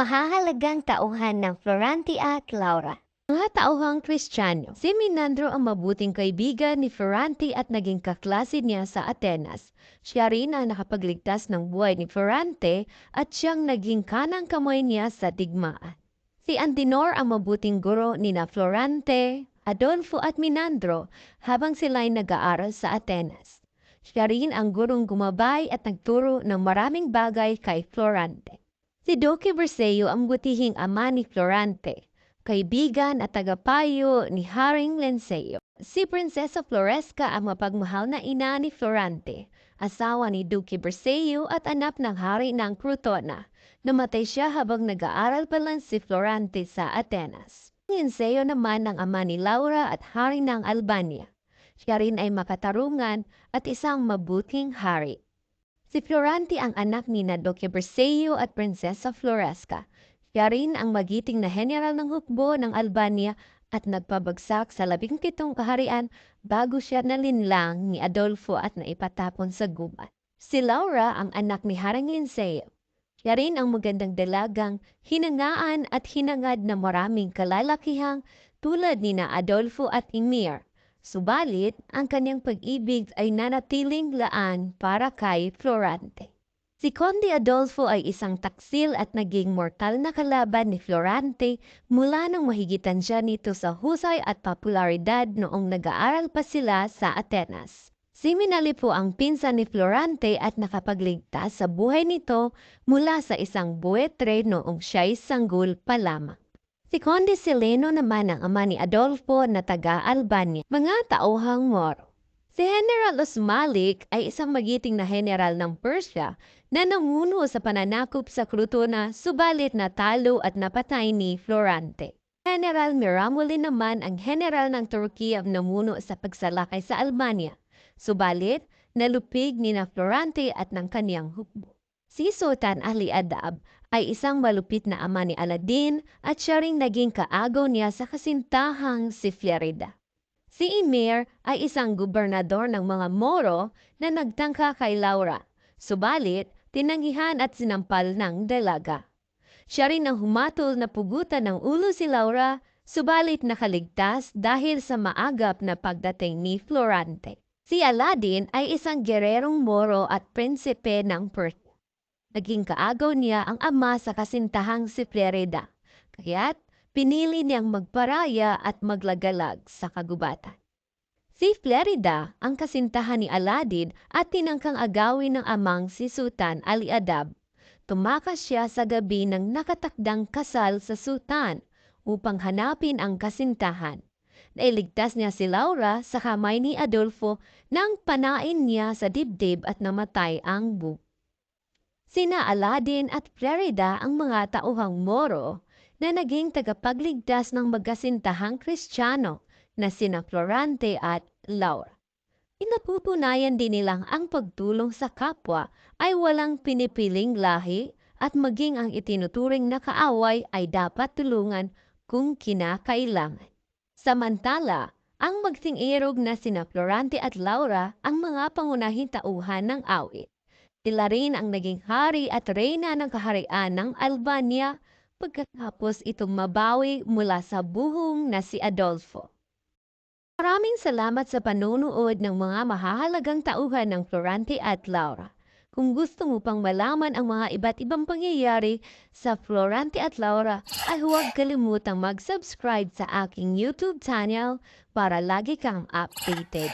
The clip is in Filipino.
Mahahalagang tauhan ng Florante at Laura. Mga tauhang Kristiyano, si Menandro ang mabuting kaibigan ni Florante at naging kaklase niya sa Atenas. Siya rin ang nakapagligtas ng buhay ni Florante at siyang naging kanang kamay niya sa digmaan. Si Antinor ang mabuting guro ni na Florante, Adolfo at Menandro habang sila'y nag-aaral sa Atenas. Siya rin ang gurong gumabay at nagturo ng maraming bagay kay Florante. Si Duque Burseo ang butihing ama ni Florante, kaibigan at tagapayo ni Haring Lenceo. Si Prinsesa Floresca ang mapagmahal na ina ni Florante, asawa ni Duque Burseo at anak ng hari ng Crotona. Namatay siya habang nag-aaral pa lang si Florante sa Atenas. Lenceo naman ang ama ni Laura at hari ng Albania. Siya rin ay makatarungan at isang mabuting hari. Si Florante ang anak ni Duque Burseo at Prinsesa Floresca. Siya rin ang magiting na general ng hukbo ng Albania at nagpabagsak sa 17 kaharian bago siya nalinlang ni Adolfo at naipatapon sa gubat. Si Laura ang anak ni Haring Lenceo. Siya rin ang magandang dalagang, hinangaan at hinangad na maraming kalalakihang tulad ni na Adolfo at Emir. Subalit, ang kanyang pag-ibig ay nanatiling laan para kay Florante. Si Conde Adolfo ay isang taksil at naging mortal na kalaban ni Florante mula nang mahigitan siya nito sa husay at popularidad noong nag-aaral pa sila sa Atenas. Si Minali po ang pinsan ni Florante at nakapagligtas sa buhay nito mula sa isang buwetre noong siya'y sanggol pa lamang. Si Conde Sileno naman ang ama ni Adolfo na taga-Albania, mga tauhang Moro. Si General Osmalik ay isang magiting na general ng Persia na namuno sa pananakop sa Crotona subalit natalo at napatay ni Florante. General Miramoli naman ang general ng Turkey ang namuno sa pagsalakay sa Albania. Subalit, nalupig ni na Florante at ng kaniyang hukbo. Si Sultan Ali Adab ay isang malupit na ama ni Aladdin at siya ring naging kaagaw niya sa kasintahang si Florida. Si Emir ay isang gobernador ng mga Moro na nagtangka kay Laura. Subalit, tinanggihan at sinampal ng dalaga. Siya rin ang humatol na pugutan ng ulo si Laura, subalit nakaligtas dahil sa maagap na pagdating ni Florante. Si Aladdin ay isang gererong Moro at prinsipe ng Persia. Naging kaagaw niya ang ama sa kasintahang si Florida, kaya't pinili niyang magparaya at maglagalag sa kagubatan. Si Florida ang kasintahan ni Aladdin at tinangkang agawin ng amang si Sultan Ali Adab. Tumakas siya sa gabi ng nakatakdang kasal sa Sultan upang hanapin ang kasintahan. Nailigtas niya si Laura sa kamay ni Adolfo nang panain niya sa dibdib at namatay ang buhok. Sina Aladdin at Florida ang mga tauhang Moro na naging tagapagligtas ng magkasintahang Kristiyano na sina Florante at Laura. Inaputunayan din nilang ang pagtulong sa kapwa ay walang pinipiling lahi at maging ang itinuturing na kaaway ay dapat tulungan kung kinakailangan. Samantala, ang magting-irog na sina Florante at Laura ang mga pangunahing tauhan ng awit. Sila rin ang naging hari at reyna ng kaharian ng Albania pagkatapos itong mabawi mula sa buhong na si Adolfo. Maraming salamat sa panonood ng mga mahahalagang tauhan ng Florante at Laura. Kung gusto mo pang malaman ang mga iba't ibang pangyayari sa Florante at Laura, ay huwag kalimutang mag-subscribe sa aking YouTube channel para lagi kang updated.